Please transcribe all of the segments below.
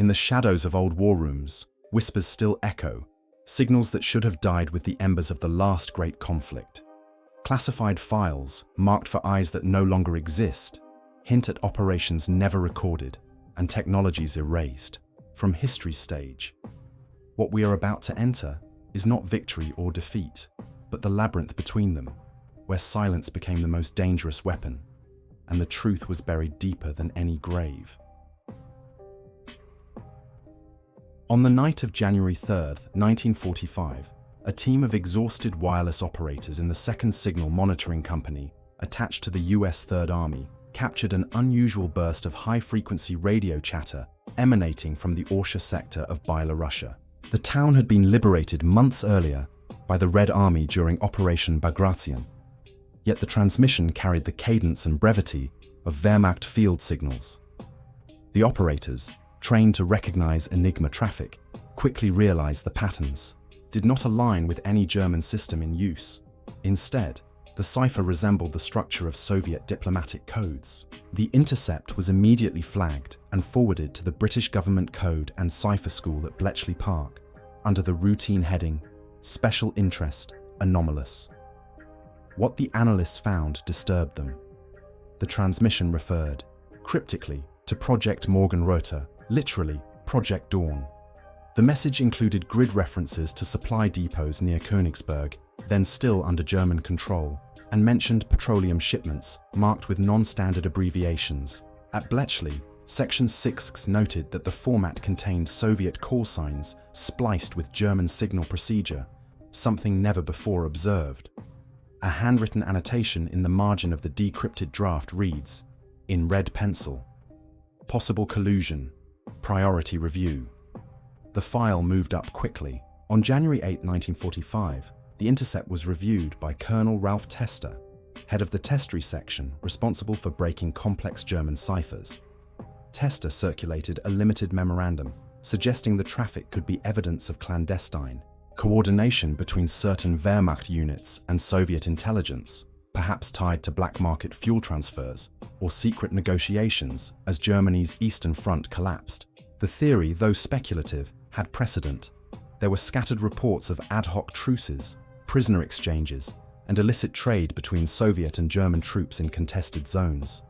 In the shadows of old war rooms, whispers still echo, signals that should have died with the embers of the last great conflict. Classified files, marked for eyes that no longer exist, hint at operations never recorded and technologies erased from history's stage. What we are about to enter is not victory or defeat, but the labyrinth between them, where silence became the most dangerous weapon, and the truth was buried deeper than any grave. On the night of January 3rd, 1945, a team of exhausted wireless operators in the 2nd Signal Monitoring Company, attached to the US Third Army, captured an unusual burst of high-frequency radio chatter emanating from the Orsha sector of Byelarussia. The town had been liberated months earlier by the Red Army during Operation Bagration, yet the transmission carried the cadence and brevity of Wehrmacht field signals. The operators, trained to recognize Enigma traffic, quickly realized the patterns did not align with any German system in use. Instead, the cipher resembled the structure of Soviet diplomatic codes. The Intercept was immediately flagged and forwarded to the British Government Code and Cipher School at Bletchley Park under the routine heading, Special Interest, Anomalous. What the analysts found disturbed them. The transmission referred, cryptically, to Project Morgenröte, literally, Project Dawn. The message included grid references to supply depots near Königsberg, then still under German control, and mentioned petroleum shipments marked with non-standard abbreviations. At Bletchley, Section 6 noted that the format contained Soviet call signs spliced with German signal procedure, something never before observed. A handwritten annotation in the margin of the decrypted draft reads, in red pencil, "Possible collusion. Priority review." The file moved up quickly. On January 8, 1945, the Intercept was reviewed by Colonel Ralph Tester, head of the testry section responsible for breaking complex German ciphers. Tester circulated a limited memorandum suggesting the traffic could be evidence of clandestine coordination between certain Wehrmacht units and Soviet intelligence, perhaps tied to black market fuel transfers or secret negotiations as Germany's Eastern Front collapsed. The theory, though speculative, had precedent. There were scattered reports of ad hoc truces, prisoner exchanges, and illicit trade between Soviet and German troops in contested zones.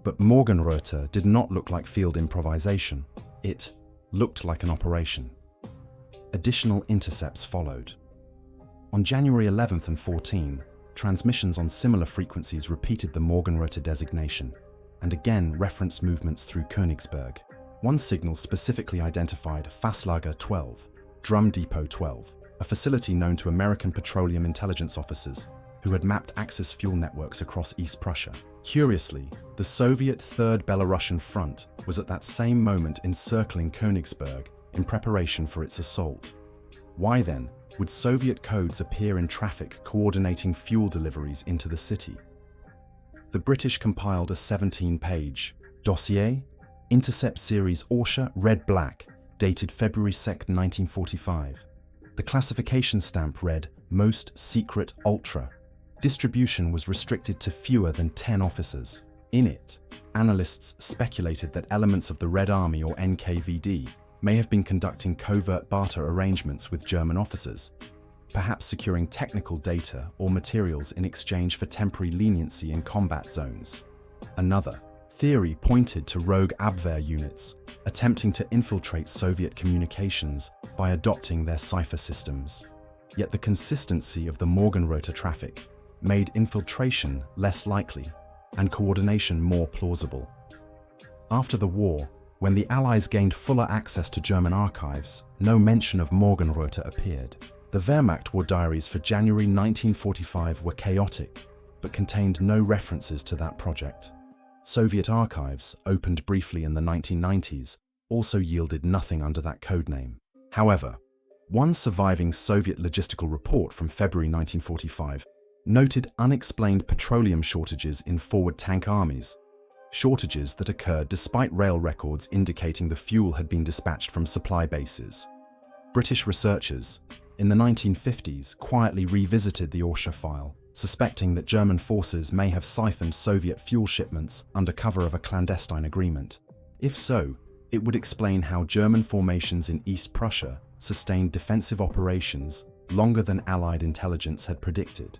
But Morgenröte did not look like field improvisation. It looked like an operation. Additional intercepts followed. On January 11th and 14, transmissions on similar frequencies repeated the Morgenröte designation, and again referenced movements through Königsberg. One signal specifically identified Fasslager 12, Drum Depot 12, a facility known to American petroleum intelligence officers who had mapped Axis fuel networks across East Prussia. Curiously, the Soviet Third Belarusian Front was at that same moment encircling Königsberg in preparation for its assault. Why then would Soviet codes appear in traffic coordinating fuel deliveries into the city? The British compiled a 17-page dossier, Intercept Series Orsha Red-Black, dated February 2, 1945. The classification stamp read, Most Secret Ultra. Distribution was restricted to fewer than 10 officers. In it, analysts speculated that elements of the Red Army or NKVD may have been conducting covert barter arrangements with German officers, perhaps securing technical data or materials in exchange for temporary leniency in combat zones. Another theory pointed to rogue Abwehr units attempting to infiltrate Soviet communications by adopting their cipher systems. Yet the consistency of the Morgenröte traffic made infiltration less likely and coordination more plausible. After the war, when the Allies gained fuller access to German archives, no mention of Morgenröte appeared. The Wehrmacht war diaries for January 1945 were chaotic, but contained no references to that project. Soviet archives, opened briefly in the 1990s, also yielded nothing under that codename. However, one surviving Soviet logistical report from February 1945 noted unexplained petroleum shortages in forward tank armies, shortages that occurred despite rail records indicating the fuel had been dispatched from supply bases. British researchers, in the 1950s, quietly revisited the Orsha file, suspecting that German forces may have siphoned Soviet fuel shipments under cover of a clandestine agreement. If so, It would explain how German formations in East Prussia sustained defensive operations longer than Allied intelligence had predicted.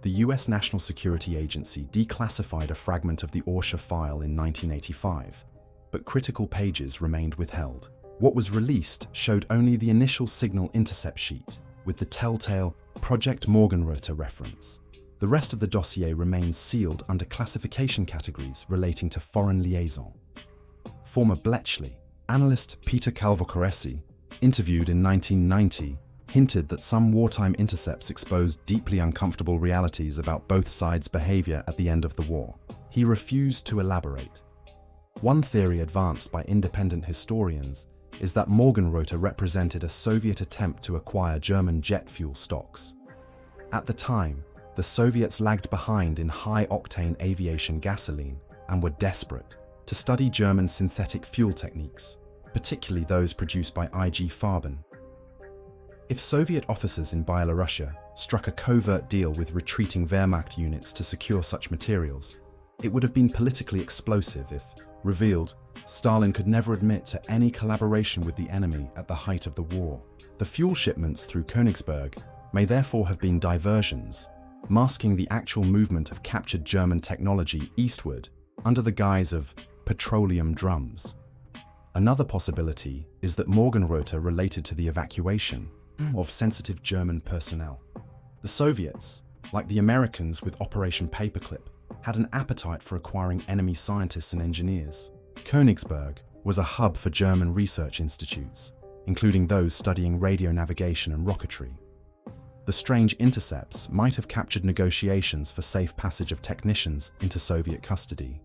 The US National Security Agency declassified a fragment of the Orsha file in 1985, but critical pages remained withheld. What was released showed only the initial signal intercept sheet, with the telltale Project Morgenröte reference. The rest of the dossier remains sealed under classification categories relating to foreign liaison. Former Bletchley analyst Peter Calvocoressi, interviewed in 1990, hinted that some wartime intercepts exposed deeply uncomfortable realities about both sides' behavior at the end of the war. He refused to elaborate. One theory advanced by independent historians is that Morgenröte represented a Soviet attempt to acquire German jet fuel stocks. At the time, the Soviets lagged behind in high-octane aviation gasoline and were desperate to study German synthetic fuel techniques, particularly those produced by IG Farben. If Soviet officers in Byelorussia struck a covert deal with retreating Wehrmacht units to secure such materials, it would have been politically explosive if, revealed, Stalin could never admit to any collaboration with the enemy at the height of the war. The fuel shipments through Königsberg may therefore have been diversions, masking the actual movement of captured German technology eastward under the guise of petroleum drums. Another possibility is that Morgenröte related to the evacuation of sensitive German personnel. The Soviets, like the Americans with Operation Paperclip, had an appetite for acquiring enemy scientists and engineers. Königsberg was a hub for German research institutes, including those studying radio navigation and rocketry. The strange intercepts might have captured negotiations for safe passage of technicians into Soviet custody.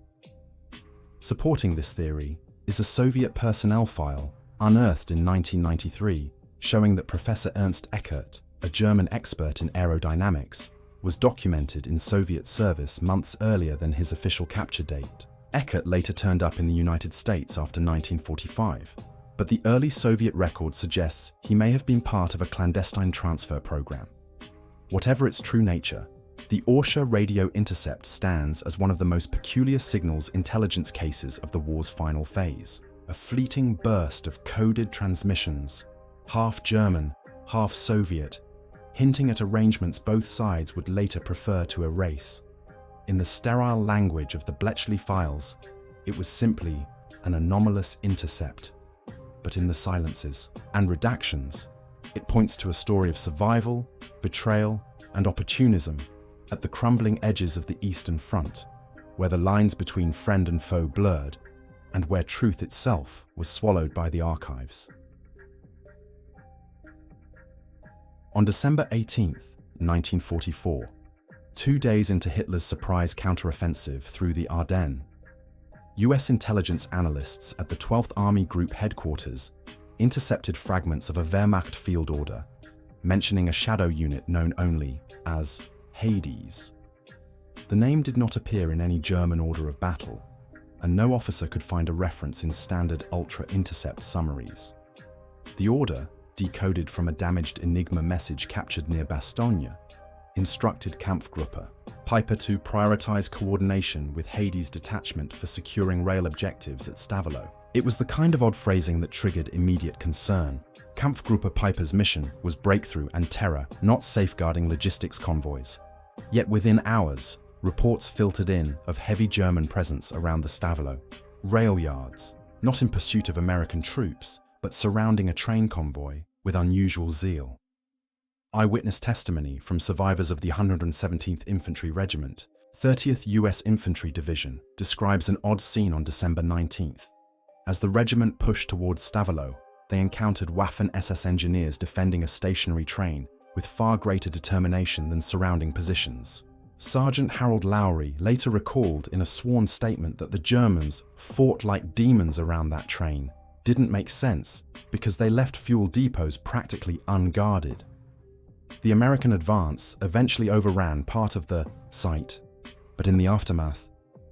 Supporting this theory is a Soviet personnel file unearthed in 1993 showing that Professor Ernst Eckert, a German expert in aerodynamics, was documented in Soviet service months earlier than his official capture date. Eckert later turned up in the United States after 1945, but the early Soviet record suggests he may have been part of a clandestine transfer program. Whatever its true nature, the Orsha radio intercept stands as one of the most peculiar signals intelligence cases of the war's final phase. A fleeting burst of coded transmissions, half German, half Soviet, hinting at arrangements both sides would later prefer to erase. In the sterile language of the Bletchley files, it was simply an anomalous intercept. But in the silences and redactions, it points to a story of survival, betrayal, and opportunism at the crumbling edges of the Eastern Front, where the lines between friend and foe blurred, and where truth itself was swallowed by the archives. On December 18, 1944, 2 days into Hitler's surprise counteroffensive through the Ardennes, US intelligence analysts at the 12th Army Group headquarters intercepted fragments of a Wehrmacht field order, mentioning a shadow unit known only as Hades. The name did not appear in any German order of battle, and no officer could find a reference in standard ultra-intercept summaries. The order, decoded from a damaged Enigma message captured near Bastogne, instructed Kampfgruppe Piper to prioritize coordination with Hades' detachment for securing rail objectives at Stavelot. It was the kind of odd phrasing that triggered immediate concern. Kampfgruppe Piper's mission was breakthrough and terror, not safeguarding logistics convoys. Yet within hours, reports filtered in of heavy German presence around the Stavelot rail yards, not in pursuit of American troops, but surrounding a train convoy with unusual zeal. Eyewitness testimony from survivors of the 117th Infantry Regiment, 30th US Infantry Division, describes an odd scene on December 19th. As the regiment pushed towards Stavelot, they encountered Waffen-SS engineers defending a stationary train with far greater determination than surrounding positions. Sergeant Harold Lowry later recalled in a sworn statement that the Germans fought like demons around that train didn't make sense because they left fuel depots practically unguarded. The American advance eventually overran part of the site, but in the aftermath,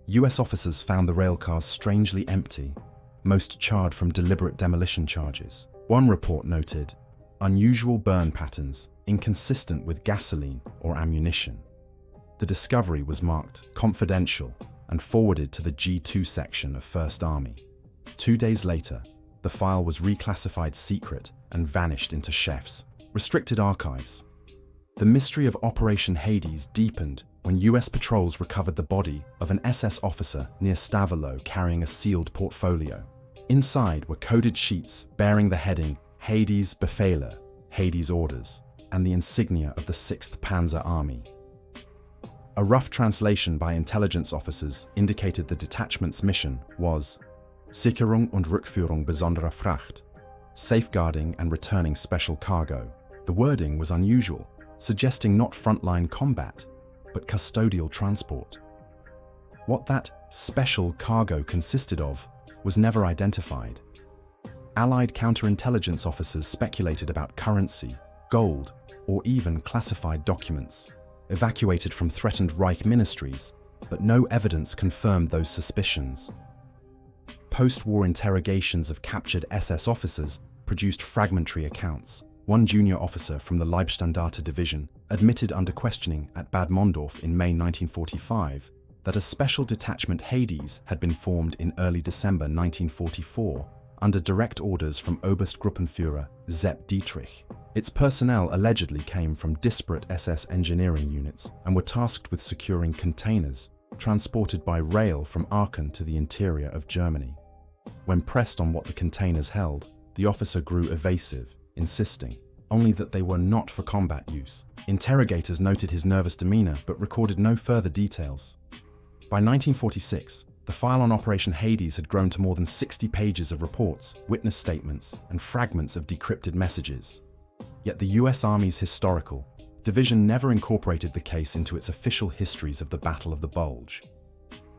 US officers found the railcars strangely empty, most charred from deliberate demolition charges. One report noted unusual burn patterns inconsistent with gasoline or ammunition. The discovery was marked confidential and forwarded to the G2 section of 1st Army. 2 days later, the file was reclassified secret and vanished into chefs' restricted archives. The mystery of Operation Hades deepened when US patrols recovered the body of an SS officer near Stavelo carrying a sealed portfolio. Inside were coded sheets bearing the heading Hades Befehle, Hades Orders, and the insignia of the 6th Panzer Army. A rough translation by intelligence officers indicated the detachment's mission was Sicherung und Rückführung besonderer Fracht, safeguarding and returning special cargo. The wording was unusual, suggesting not frontline combat, but custodial transport. What that special cargo consisted of was never identified. Allied counterintelligence officers speculated about currency, gold, or even classified documents, evacuated from threatened Reich ministries, but no evidence confirmed those suspicions. Post-war interrogations of captured SS officers produced fragmentary accounts. One junior officer from the Leibstandarte division admitted under questioning at Bad Mondorf in May 1945 that a special detachment Hades had been formed in early December 1944 under direct orders from Oberstgruppenführer Sepp Dietrich. Its personnel allegedly came from disparate SS engineering units and were tasked with securing containers transported by rail from Aachen to the interior of Germany. When pressed on what the containers held, the officer grew evasive, insisting only that they were not for combat use. Interrogators noted his nervous demeanor but recorded no further details. By 1946, the file on Operation Hades had grown to more than 60 pages of reports, witness statements, and fragments of decrypted messages. Yet the US Army's historical division never incorporated the case into its official histories of the Battle of the Bulge.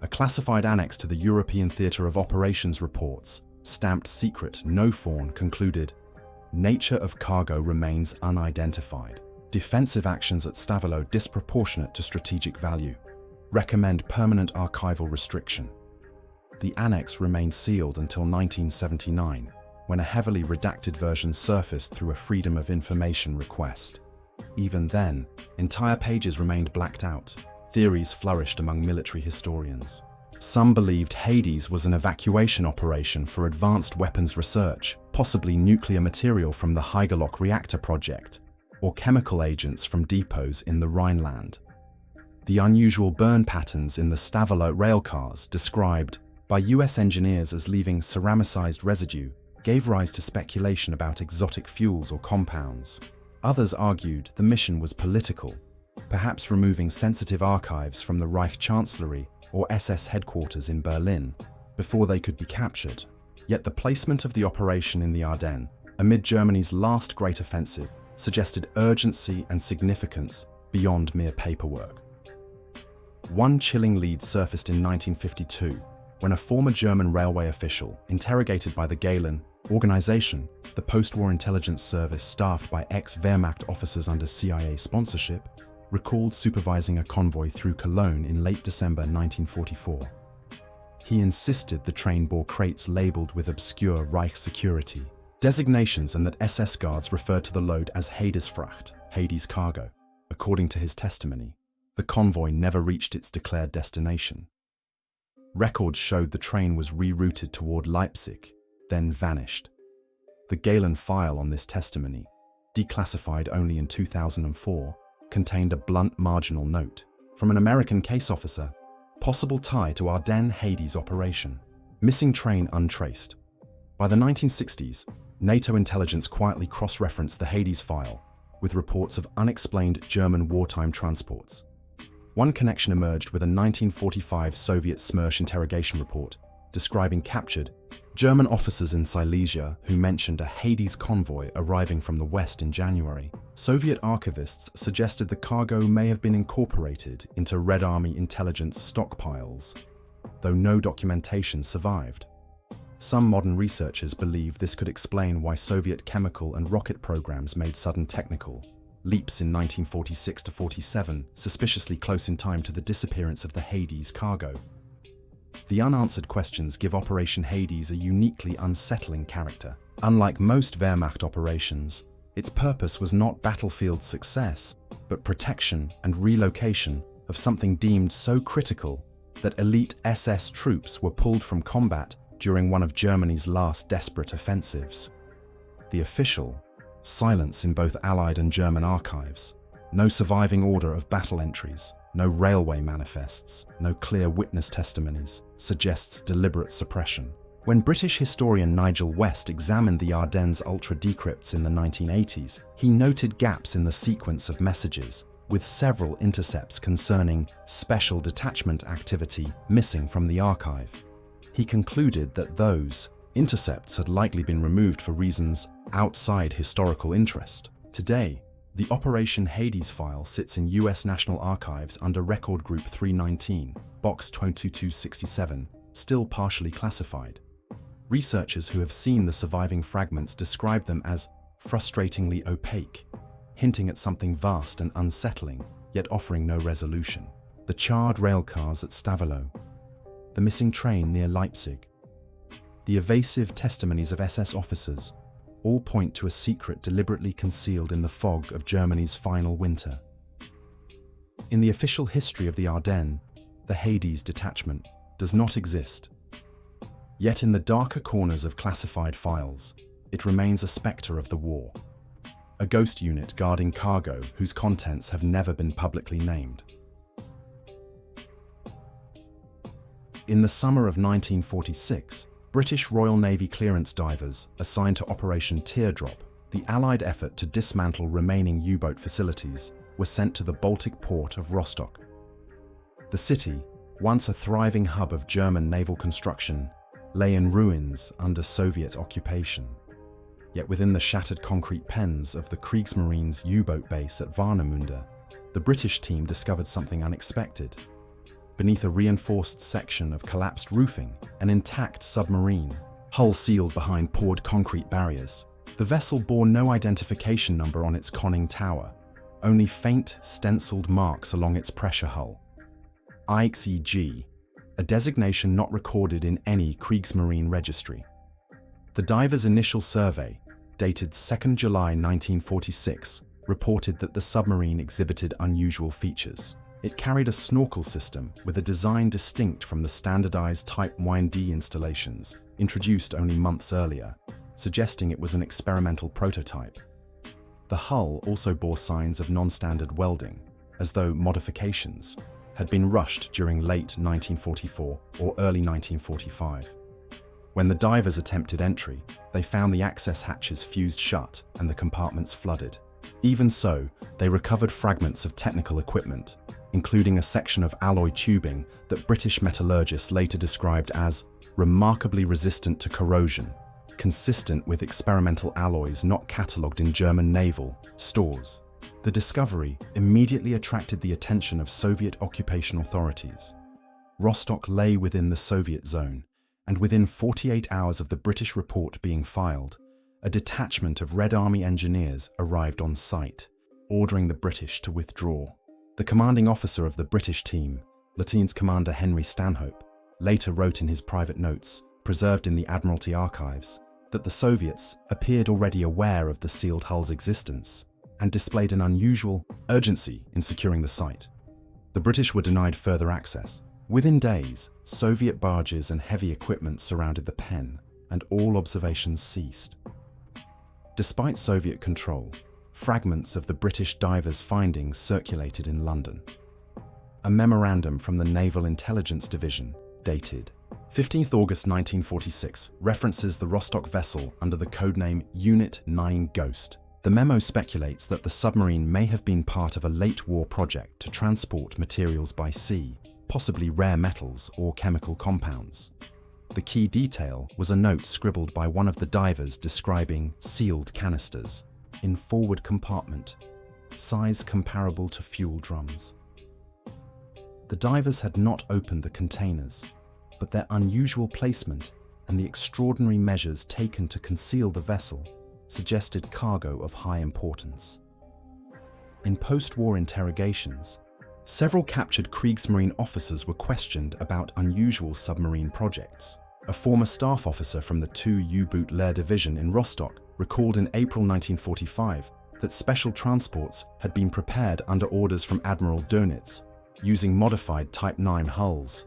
A classified annex to the European Theatre of Operations reports, stamped secret no fawn, concluded, nature of cargo remains unidentified. Defensive actions at Stavelo disproportionate to strategic value. Recommend permanent archival restriction. The annex remained sealed until 1979, when a heavily redacted version surfaced through a Freedom of Information request. Even then, entire pages remained blacked out. Theories flourished among military historians. Some believed Hades was an evacuation operation for advanced weapons research, possibly nuclear material from the Haigerloch reactor project, or chemical agents from depots in the Rhineland. The unusual burn patterns in the Stavelo railcars, described by US engineers as leaving ceramicized residue, gave rise to speculation about exotic fuels or compounds. Others argued the mission was political, perhaps removing sensitive archives from the Reich Chancellery or SS headquarters in Berlin before they could be captured. Yet the placement of the operation in the Ardennes, amid Germany's last great offensive, suggested urgency and significance beyond mere paperwork. One chilling lead surfaced in 1952 when a former German railway official, interrogated by the Gehlen organization, the post-war intelligence service staffed by ex-Wehrmacht officers under CIA sponsorship, recalled supervising a convoy through Cologne in late December 1944. He insisted the train bore crates labeled with obscure Reich security designations and that SS guards referred to the load as Hadesfracht, Hades cargo. According to his testimony, the convoy never reached its declared destination. Records showed the train was rerouted toward Leipzig, then vanished. The Gehlen file on this testimony, declassified only in 2004, contained a blunt marginal note from an American case officer, possible tie to Ardennes Hades operation, missing train untraced. By the 1960s, NATO intelligence quietly cross-referenced the Hades file with reports of unexplained German wartime transports. One connection emerged with a 1945 Soviet Smersh interrogation report describing captured German officers in Silesia who mentioned a Hades convoy arriving from the west in January. Soviet archivists suggested the cargo may have been incorporated into Red Army intelligence stockpiles, though no documentation survived. Some modern researchers believe this could explain why Soviet chemical and rocket programs made sudden technical leaps in 1946 to 47, suspiciously close in time to the disappearance of the Hades cargo. The unanswered questions give Operation Hades a uniquely unsettling character. Unlike most Wehrmacht operations, its purpose was not battlefield success, but protection and relocation of something deemed so critical that elite SS troops were pulled from combat during one of Germany's last desperate offensives. The official: silence in both Allied and German archives. No surviving order of battle entries, no railway manifests, no clear witness testimonies, suggests deliberate suppression. When British historian Nigel West examined the Ardennes ultra-decrypts in the 1980s, he noted gaps in the sequence of messages, with several intercepts concerning special detachment activity missing from the archive. He concluded that those intercepts had likely been removed for reasons outside historical interest. Today, the Operation Hades file sits in US National Archives under Record Group 319, Box 2267, still partially classified. Researchers who have seen the surviving fragments describe them as frustratingly opaque, hinting at something vast and unsettling, yet offering no resolution. The charred railcars at Stavelot, the missing train near Leipzig, the evasive testimonies of SS officers, all point to a secret deliberately concealed in the fog of Germany's final winter. In the official history of the Ardennes, the Hades detachment does not exist. Yet in the darker corners of classified files, it remains a spectre of the war. A ghost unit guarding cargo whose contents have never been publicly named. In the summer of 1946, British Royal Navy clearance divers assigned to Operation Teardrop, the Allied effort to dismantle remaining U-boat facilities, were sent to the Baltic port of Rostock. The city, once a thriving hub of German naval construction, lay in ruins under Soviet occupation. Yet within the shattered concrete pens of the Kriegsmarine's U-boat base at Warnemünde, the British team discovered something unexpected. Beneath a reinforced section of collapsed roofing, an intact submarine, hull sealed behind poured concrete barriers. The vessel bore no identification number on its conning tower, only faint, stenciled marks along its pressure hull. IXEG, a designation not recorded in any Kriegsmarine registry. The diver's initial survey, dated 2 July 1946, reported that the submarine exhibited unusual features. It carried a snorkel system with a design distinct from the standardized Type 1D installations introduced only months earlier, suggesting it was an experimental prototype. The hull also bore signs of non-standard welding, as though modifications had been rushed during late 1944 or early 1945. When the divers attempted entry, they found the access hatches fused shut and the compartments flooded. Even so, they recovered fragments of technical equipment, including a section of alloy tubing that British metallurgists later described as remarkably resistant to corrosion, consistent with experimental alloys not catalogued in German naval stores. The discovery immediately attracted the attention of Soviet occupation authorities. Rostock lay within the Soviet zone, and within 48 hours of the British report being filed, a detachment of Red Army engineers arrived on site, ordering the British to withdraw. The commanding officer of the British team, Lieutenant Commander Henry Stanhope, later wrote in his private notes, preserved in the Admiralty archives, that the Soviets appeared already aware of the sealed hull's existence and displayed an unusual urgency in securing the site. The British were denied further access. Within days, Soviet barges and heavy equipment surrounded the pen, and all observations ceased. Despite Soviet control, fragments of the British divers' findings circulated in London. A memorandum from the Naval Intelligence Division, dated 15 August 1946, references the Rostock vessel under the codename Unit 9 Ghost. The memo speculates that the submarine may have been part of a late-war project to transport materials by sea, possibly rare metals or chemical compounds. The key detail was a note scribbled by one of the divers describing sealed canisters in forward compartment, size comparable to fuel drums. The divers had not opened the containers, but their unusual placement and the extraordinary measures taken to conceal the vessel suggested cargo of high importance. In post-war interrogations, several captured Kriegsmarine officers were questioned about unusual submarine projects. A former staff officer from the 2 U-boot Lehr Division in Rostock recalled in April 1945 that special transports had been prepared under orders from Admiral Dönitz, using modified Type 9 hulls.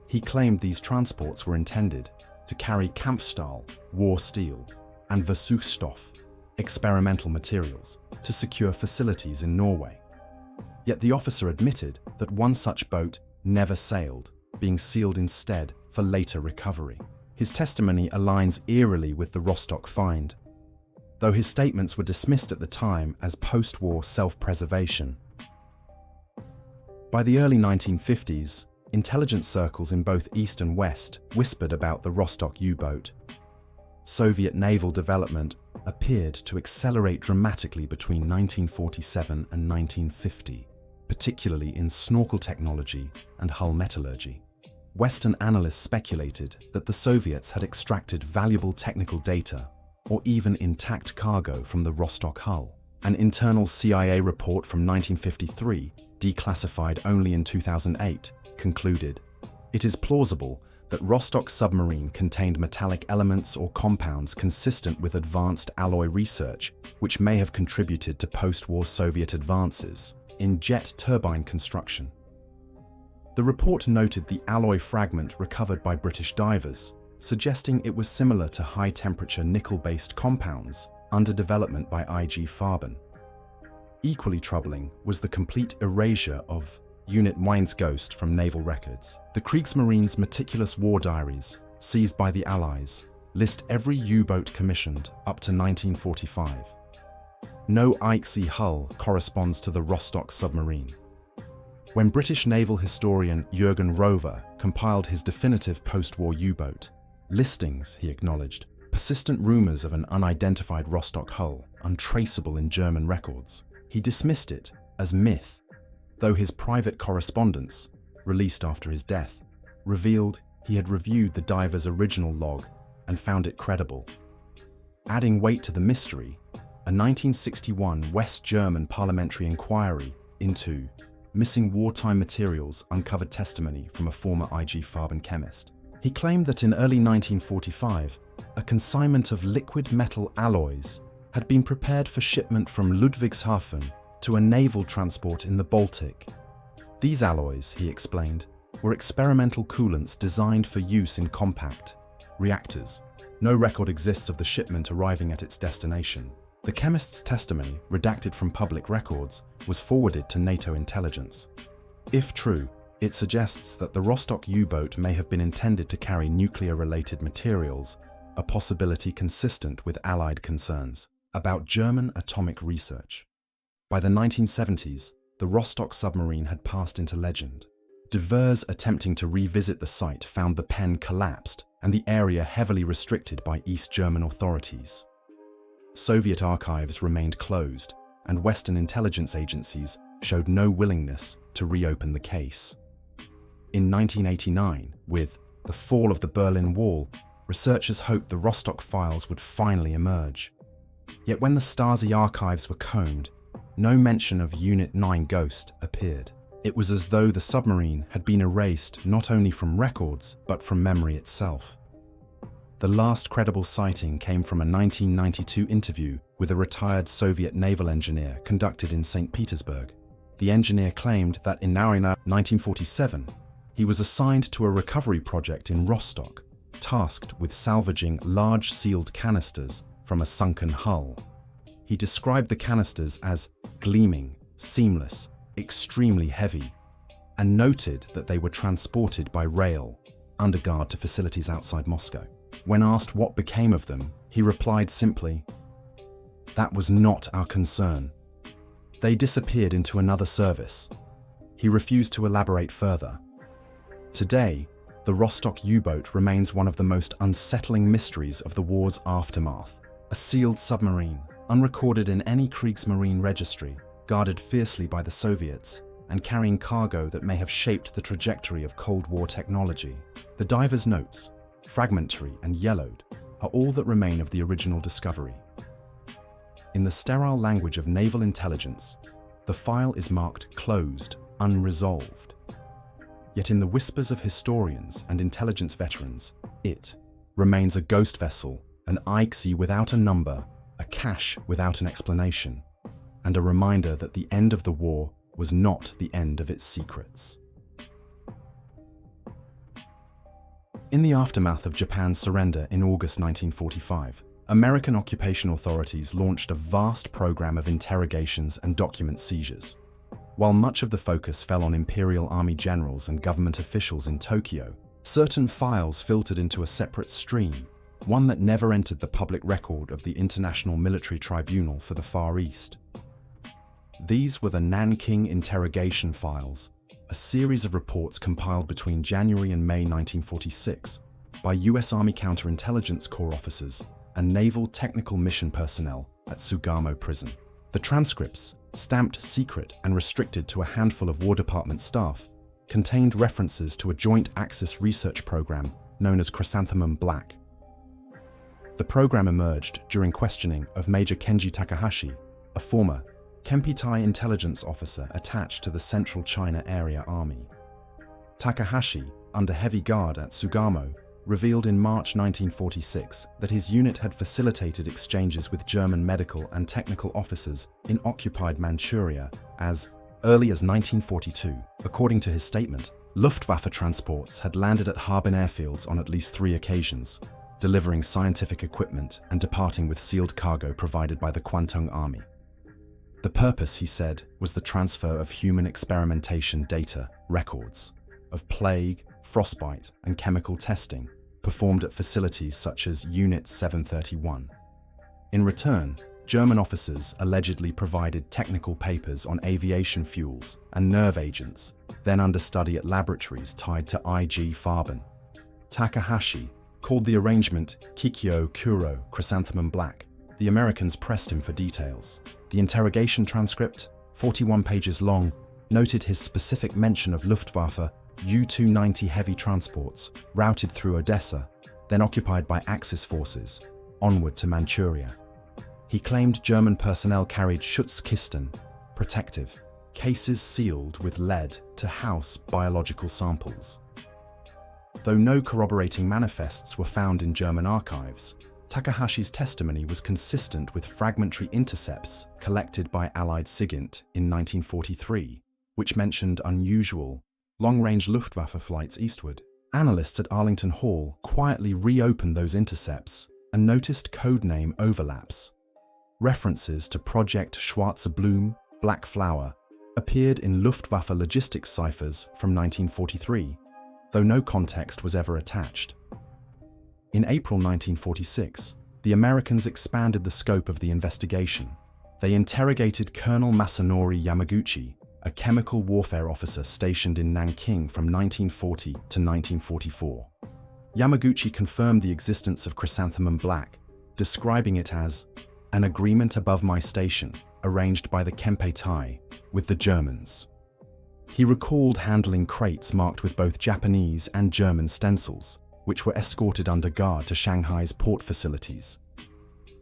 He claimed these transports were intended to carry Kampfstahl, war steel, and Versuchsstoff, experimental materials, to secure facilities in Norway. Yet the officer admitted that one such boat never sailed, being sealed instead for later recovery. His testimony aligns eerily with the Rostock find, though his statements were dismissed at the time as post-war self-preservation. By the early 1950s, intelligence circles in both East and West whispered about the Rostock U-boat. Soviet naval development appeared to accelerate dramatically between 1947 and 1950, particularly in snorkel technology and hull metallurgy. Western analysts speculated that the Soviets had extracted valuable technical data or even intact cargo from the Rostock hull. An internal CIA report from 1953, declassified only in 2008, concluded, "It is plausible that Rostock submarine contained metallic elements or compounds consistent with advanced alloy research, which may have contributed to post-war Soviet advances in jet turbine construction." The report noted the alloy fragment recovered by British divers, suggesting it was similar to high-temperature nickel-based compounds under development by IG Farben. Equally troubling was the complete erasure of Unit WWII's ghost from naval records. The Kriegsmarine's meticulous war diaries, seized by the Allies, list every U-boat commissioned up to 1945. No Eichsee hull corresponds to the Rostock submarine. When British naval historian Jürgen Rover compiled his definitive post-war U-boat listings, he acknowledged persistent rumors of an unidentified Rostock hull, untraceable in German records. He dismissed it as myth, though his private correspondence, released after his death, revealed he had reviewed the diver's original log and found it credible. Adding weight to the mystery, a 1961 West German parliamentary inquiry into missing wartime materials uncovered testimony from a former IG Farben chemist. He claimed that in early 1945, a consignment of liquid metal alloys had been prepared for shipment from Ludwigshafen to a naval transport in the Baltic. These alloys, he explained, were experimental coolants designed for use in compact reactors. No record exists of the shipment arriving at its destination. The chemist's testimony, redacted from public records, was forwarded to NATO intelligence. If true, it suggests that the Rostock U-boat may have been intended to carry nuclear-related materials, a possibility consistent with Allied concerns about German atomic research. By the 1970s, the Rostock submarine had passed into legend. Divers attempting to revisit the site found the pen collapsed and the area heavily restricted by East German authorities. Soviet archives remained closed, and Western intelligence agencies showed no willingness to reopen the case. In 1989, with the fall of the Berlin Wall, researchers hoped the Rostock files would finally emerge. Yet when the Stasi archives were combed, no mention of Unit 9 Ghost appeared. It was as though the submarine had been erased not only from records, but from memory itself. The last credible sighting came from a 1992 interview with a retired Soviet naval engineer conducted in St. Petersburg. The engineer claimed that in 1947, he was assigned to a recovery project in Rostock, tasked with salvaging large sealed canisters from a sunken hull. He described the canisters as gleaming, seamless, extremely heavy, and noted that they were transported by rail, under guard to facilities outside Moscow. When asked what became of them, he replied simply, "That was not our concern. They disappeared into another service." He refused to elaborate further. Today, the Rostock U-boat remains one of the most unsettling mysteries of the war's aftermath. A sealed submarine, unrecorded in any Kriegsmarine registry, guarded fiercely by the Soviets, and carrying cargo that may have shaped the trajectory of Cold War technology. The diver's notes, fragmentary and yellowed, are all that remain of the original discovery. In the sterile language of naval intelligence, the file is marked closed, unresolved. Yet in the whispers of historians and intelligence veterans, it remains a ghost vessel, an Eichsee without a number, a cache without an explanation, and a reminder that the end of the war was not the end of its secrets. In the aftermath of Japan's surrender in August 1945, American occupation authorities launched a vast program of interrogations and document seizures. While much of the focus fell on Imperial Army generals and government officials in Tokyo, certain files filtered into a separate stream, one that never entered the public record of the International Military Tribunal for the Far East. These were the Nanking Interrogation Files, a series of reports compiled between January and May 1946 by US Army Counterintelligence Corps officers and Naval Technical Mission personnel at Sugamo Prison. The transcripts, stamped secret and restricted to a handful of War Department staff, contained references to a joint Axis research program known as Chrysanthemum Black. The program emerged during questioning of Major Kenji Takahashi, a former Kempeitai intelligence officer attached to the Central China Area Army. Takahashi, under heavy guard at Sugamo, revealed in March 1946 that his unit had facilitated exchanges with German medical and technical officers in occupied Manchuria as early as 1942. According to his statement, Luftwaffe transports had landed at Harbin airfields on at least 3 occasions, delivering scientific equipment and departing with sealed cargo provided by the Kwantung Army. The purpose, he said, was the transfer of human experimentation data, records, of plague, frostbite, and chemical testing performed at facilities such as Unit 731. In return, German officers allegedly provided technical papers on aviation fuels and nerve agents, then under study at laboratories tied to IG Farben. Takahashi called the arrangement Kikyo Kuro Chrysanthemum Black. The Americans pressed him for details. The interrogation transcript, 41 pages long, noted his specific mention of Luftwaffe U-290 heavy transports routed through Odessa, then occupied by Axis forces, onward to Manchuria. He claimed German personnel carried Schutzkisten, protective, cases sealed with lead to house biological samples. Though no corroborating manifests were found in German archives, Takahashi's testimony was consistent with fragmentary intercepts collected by Allied SIGINT in 1943, which mentioned unusual, long-range Luftwaffe flights eastward. Analysts at Arlington Hall quietly reopened those intercepts and noticed codename overlaps. References to Project Schwarze Blume, Black Flower, appeared in Luftwaffe logistics ciphers from 1943, though no context was ever attached. In April 1946, the Americans expanded the scope of the investigation. They interrogated Colonel Masanori Yamaguchi, a chemical warfare officer stationed in Nanking from 1940 to 1944. Yamaguchi confirmed the existence of Chrysanthemum Black, describing it as an agreement above my station, arranged by the Kempeitai, with the Germans. He recalled handling crates marked with both Japanese and German stencils, which were escorted under guard to Shanghai's port facilities.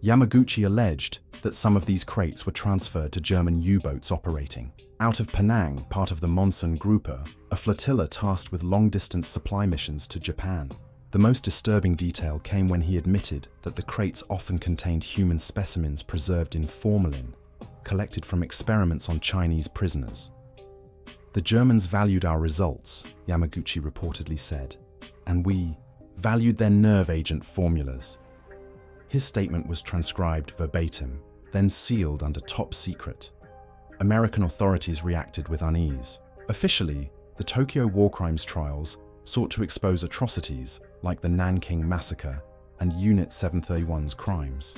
Yamaguchi alleged that some of these crates were transferred to German U-boats operating out of Penang, part of the Monsun Gruppe, a flotilla tasked with long-distance supply missions to Japan. The most disturbing detail came when he admitted that the crates often contained human specimens preserved in formalin, collected from experiments on Chinese prisoners. The Germans valued our results, Yamaguchi reportedly said, and we valued their nerve agent formulas. His statement was transcribed verbatim, then sealed under top secret. American authorities reacted with unease. Officially, the Tokyo war crimes trials sought to expose atrocities like the Nanking massacre and Unit 731's crimes.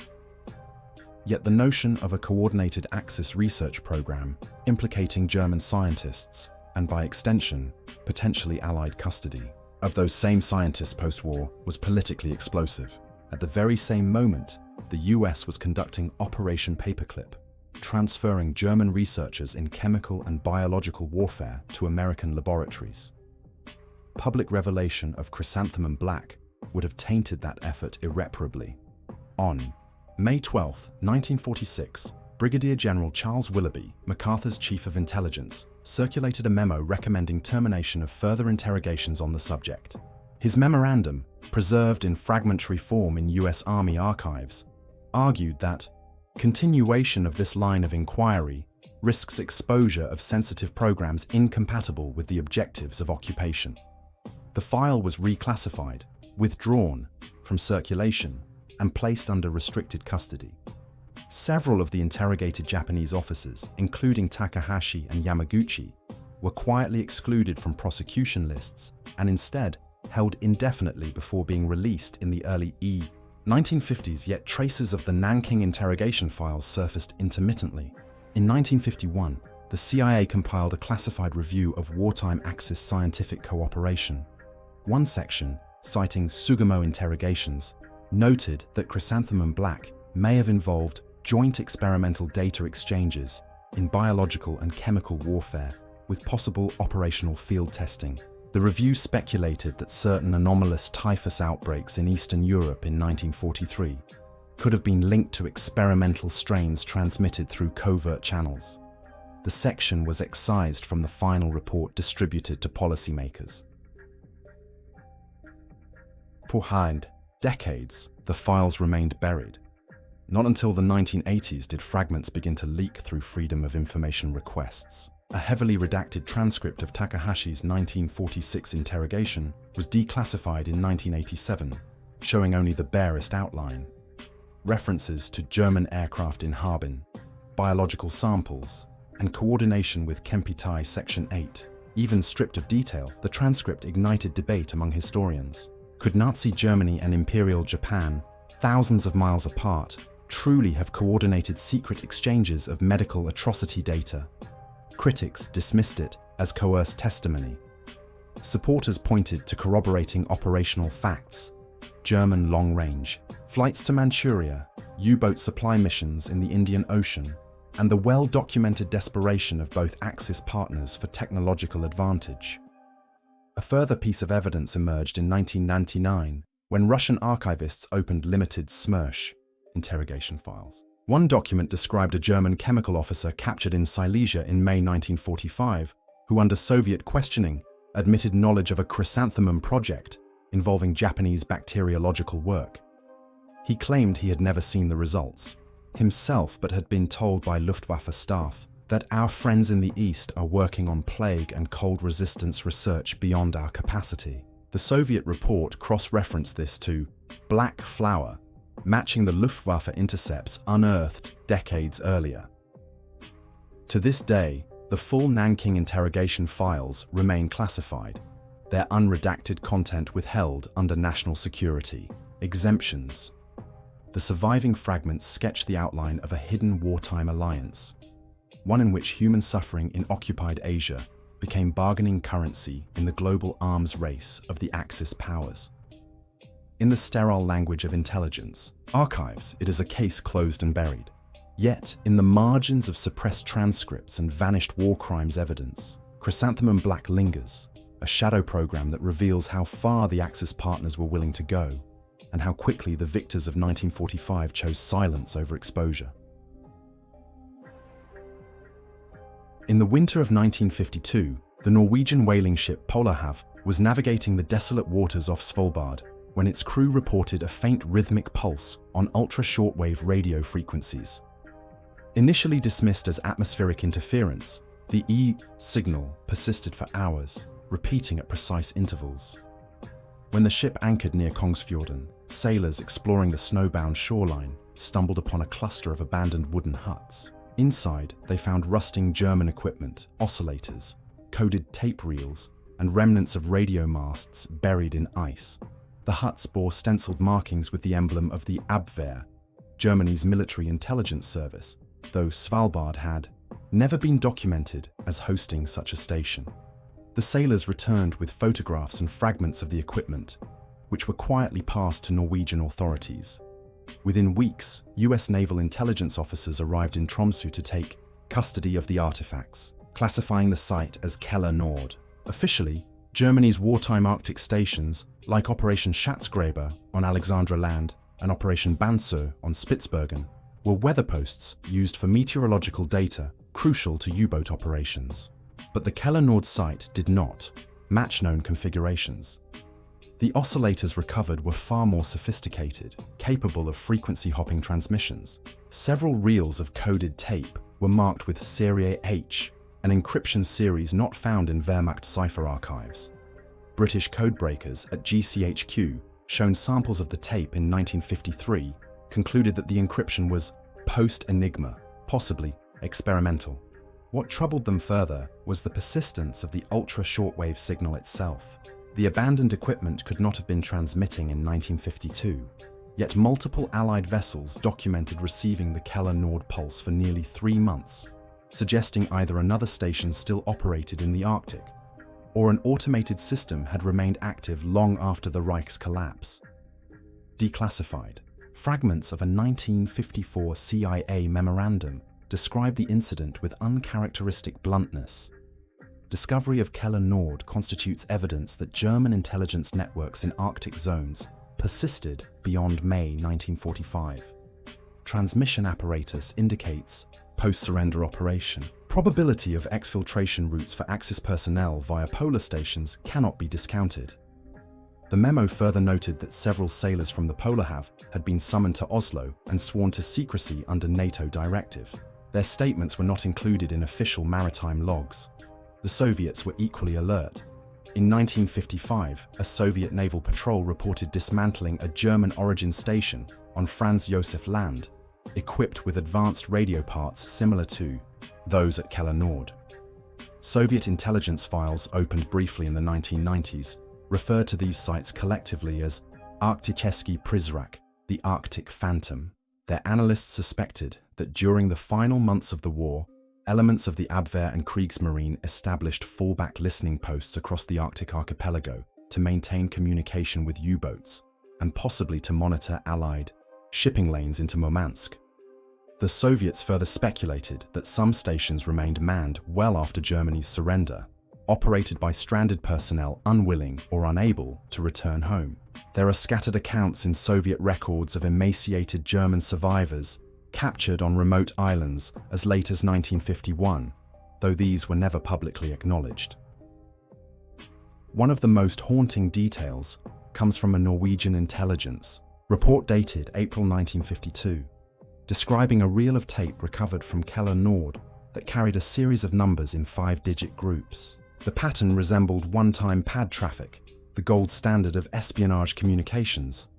Yet the notion of a coordinated Axis research program implicating German scientists, and by extension, potentially Allied custody, of those same scientists post-war was politically explosive. At the very same moment, the US was conducting Operation Paperclip, transferring German researchers in chemical and biological warfare to American laboratories. Public revelation of Chrysanthemum Black would have tainted that effort irreparably. On May 12, 1946, Brigadier General Charles Willoughby, MacArthur's Chief of Intelligence, circulated a memo recommending termination of further interrogations on the subject. His memorandum, preserved in fragmentary form in US Army archives, argued that continuation of this line of inquiry risks exposure of sensitive programs incompatible with the objectives of occupation. The file was reclassified, withdrawn from circulation and placed under restricted custody. Several of the interrogated Japanese officers, including Takahashi and Yamaguchi, were quietly excluded from prosecution lists and instead held indefinitely before being released in the early 1950s, yet traces of the Nanking interrogation files surfaced intermittently. In 1951, the CIA compiled a classified review of wartime Axis scientific cooperation. One section, citing Sugamo interrogations, noted that Chrysanthemum Black may have involved joint experimental data exchanges in biological and chemical warfare with possible operational field testing. The review speculated that certain anomalous typhus outbreaks in Eastern Europe in 1943 could have been linked to experimental strains transmitted through covert channels. The section was excised from the final report distributed to policymakers. For decades, the files remained buried. Not until the 1980s did fragments begin to leak through Freedom of Information requests. A heavily redacted transcript of Takahashi's 1946 interrogation was declassified in 1987, showing only the barest outline. References to German aircraft in Harbin, biological samples, and coordination with Kempitai Section 8. Even stripped of detail, the transcript ignited debate among historians. Could Nazi Germany and Imperial Japan, thousands of miles apart, truly have coordinated secret exchanges of medical atrocity data? Critics dismissed it as coerced testimony. Supporters pointed to corroborating operational facts: German long-range flights to Manchuria, U-boat supply missions in the Indian Ocean, and the well-documented desperation of both Axis partners for technological advantage. A further piece of evidence emerged in 1999 when Russian archivists opened limited SMERSH interrogation files. One document described a German chemical officer captured in Silesia in May 1945, who under Soviet questioning admitted knowledge of a chrysanthemum project involving Japanese bacteriological work. He claimed he had never seen the results himself, but had been told by Luftwaffe staff that our friends in the East are working on plague and cold resistance research beyond our capacity. The Soviet report cross-referenced this to black flour, matching the Luftwaffe intercepts unearthed decades earlier. To this day, the full Nanking interrogation files remain classified, their unredacted content withheld under national security exemptions. The surviving fragments sketch the outline of a hidden wartime alliance, one in which human suffering in occupied Asia became bargaining currency in the global arms race of the Axis powers. In the sterile language of intelligence archives, it is a case closed and buried. Yet, in the margins of suppressed transcripts and vanished war crimes evidence, Chrysanthemum Black lingers, a shadow program that reveals how far the Axis partners were willing to go, and how quickly the victors of 1945 chose silence over exposure. In the winter of 1952, the Norwegian whaling ship Polarhav was navigating the desolate waters off Svalbard when its crew reported a faint rhythmic pulse on ultra-shortwave radio frequencies. Initially dismissed as atmospheric interference, the E signal persisted for hours, repeating at precise intervals. When the ship anchored near Kongsfjorden, sailors exploring the snowbound shoreline stumbled upon a cluster of abandoned wooden huts. Inside, they found rusting German equipment, oscillators, coded tape reels, and remnants of radio masts buried in ice. The huts bore stenciled markings with the emblem of the Abwehr, Germany's military intelligence service, though Svalbard had never been documented as hosting such a station. The sailors returned with photographs and fragments of the equipment, which were quietly passed to Norwegian authorities. Within weeks, US naval intelligence officers arrived in Tromsø to take custody of the artifacts, classifying the site as Keller Nord. Officially, Germany's wartime Arctic stations, like Operation Schatzgräber on Alexandra Land and Operation Bandsö on Spitsbergen, were weather posts used for meteorological data crucial to U-boat operations. But the Keller Nord site did not match known configurations. The oscillators recovered were far more sophisticated, capable of frequency-hopping transmissions. Several reels of coded tape were marked with Serie H, an encryption series not found in Wehrmacht cipher archives. British codebreakers at GCHQ shown samples of the tape in 1953, concluded that the encryption was post-Enigma, possibly experimental. What troubled them further was the persistence of the ultra-shortwave signal itself. The abandoned equipment could not have been transmitting in 1952, yet multiple Allied vessels documented receiving the Keller-Nord pulse for nearly 3 months, suggesting either another station still operated in the Arctic, or an automated system had remained active long after the Reich's collapse. Declassified. Fragments of a 1954 CIA memorandum describe the incident with uncharacteristic bluntness. Discovery of Keller-Nord constitutes evidence that German intelligence networks in Arctic zones persisted beyond May 1945. Transmission apparatus indicates post-surrender operation. Probability of exfiltration routes for Axis personnel via polar stations cannot be discounted. The memo further noted that several sailors from the Polarhav had been summoned to Oslo and sworn to secrecy under NATO directive. Their statements were not included in official maritime logs. The Soviets were equally alert. In 1955, a Soviet naval patrol reported dismantling a German-origin station on Franz Josef Land, equipped with advanced radio parts similar to those at Keller-Nord. Soviet intelligence files opened briefly in the 1990s referred to these sites collectively as Arkticheski Prizrak, the Arctic Phantom. Their analysts suspected that during the final months of the war, elements of the Abwehr and Kriegsmarine established fallback listening posts across the Arctic archipelago to maintain communication with U-boats and possibly to monitor Allied shipping lanes into Murmansk. The Soviets further speculated that some stations remained manned well after Germany's surrender, operated by stranded personnel unwilling or unable to return home. There are scattered accounts in Soviet records of emaciated German survivors captured on remote islands as late as 1951, though these were never publicly acknowledged. One of the most haunting details comes from a Norwegian intelligence report dated April 1952, describing a reel of tape recovered from Keller-Nord that carried a series of numbers in 5-digit groups. The pattern resembled one-time pad traffic, the gold standard of espionage communications.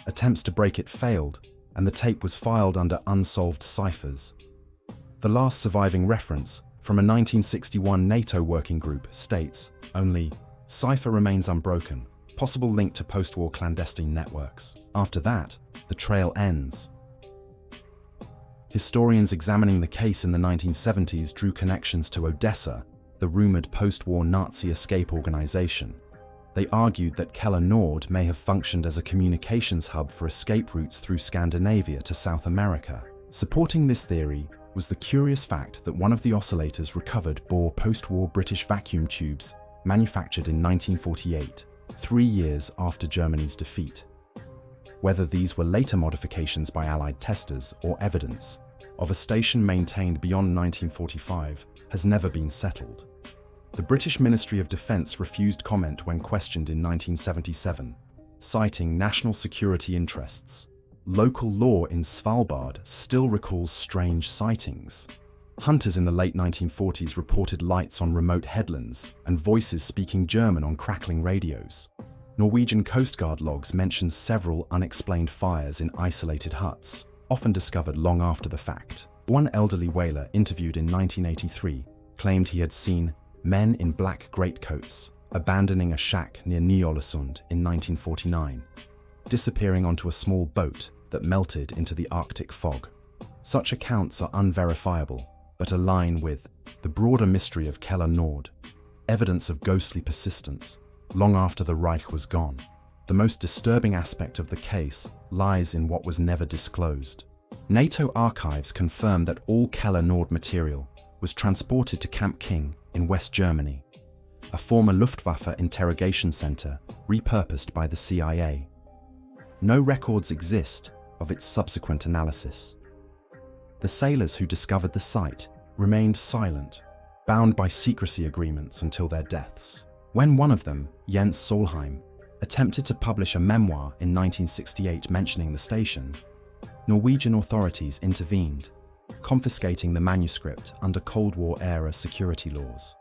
Attempts to break it failed, and the tape was filed under unsolved ciphers. The last surviving reference, from a 1961 NATO working group, states only, "Cipher remains unbroken, possible link to post-war clandestine networks." After that, the trail ends. Historians examining the case in the 1970s drew connections to Odessa, the rumored post-war Nazi escape organization. They argued that Keller-Nord may have functioned as a communications hub for escape routes through Scandinavia to South America. Supporting this theory was the curious fact that one of the oscillators recovered bore post-war British vacuum tubes manufactured in 1948, 3 years after Germany's defeat. Whether these were later modifications by Allied testers or evidence of a station maintained beyond 1945 has never been settled. The British Ministry of Defence refused comment when questioned in 1977, citing national security interests. Local law in Svalbard still recalls strange sightings. Hunters in the late 1940s reported lights on remote headlands and voices speaking German on crackling radios. Norwegian Coast Guard logs mention several unexplained fires in isolated huts, often discovered long after the fact. One elderly whaler interviewed in 1983 claimed he had seen men in black greatcoats abandoning a shack near Ny-Ålesund in 1949, disappearing onto a small boat that melted into the Arctic fog. Such accounts are unverifiable, but align with the broader mystery of Keller-Nord, evidence of ghostly persistence long after the Reich was gone. The most disturbing aspect of the case lies in what was never disclosed. NATO archives confirm that all Keller-Nord material was transported to Camp King in West Germany, a former Luftwaffe interrogation center repurposed by the CIA. No records exist of its subsequent analysis. The sailors who discovered the site remained silent, bound by secrecy agreements until their deaths. When one of them, Jens Solheim, attempted to publish a memoir in 1968 mentioning the station, Norwegian authorities intervened, confiscating the manuscript under Cold War-era security laws.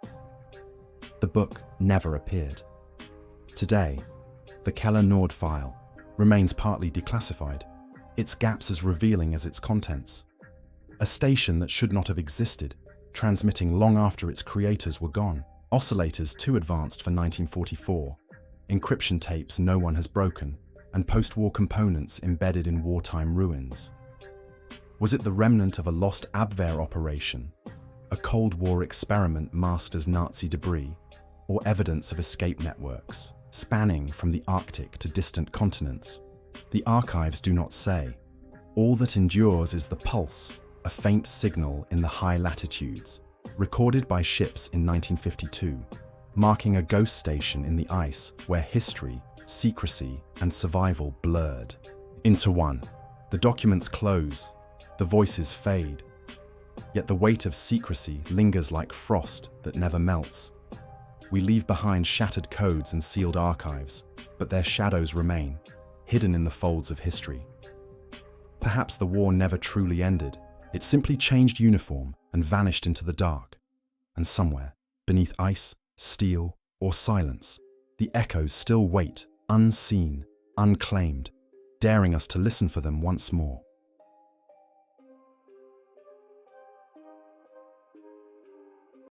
The book never appeared. Today, The Keller Nord file remains partly declassified, its gaps as revealing as its contents. A station that should not have existed, transmitting long after its creators were gone. Oscillators too advanced for 1944, encryption tapes no one has broken, and post-war components embedded in wartime ruins. Was it the remnant of a lost Abwehr operation, a Cold War experiment masked as Nazi debris, or evidence of escape networks, spanning from the Arctic to distant continents? The archives do not say. All that endures is the pulse, a faint signal in the high latitudes, recorded by ships in 1952, marking a ghost station in the ice where history, secrecy, and survival blurred into one. The documents close, the voices fade, yet the weight of secrecy lingers like frost that never melts. We leave behind shattered codes and sealed archives, but their shadows remain, hidden in the folds of history. Perhaps the war never truly ended. It simply changed uniform and vanished into the dark. And somewhere, beneath ice, steel, or silence, the echoes still wait, unseen, unclaimed, daring us to listen for them once more.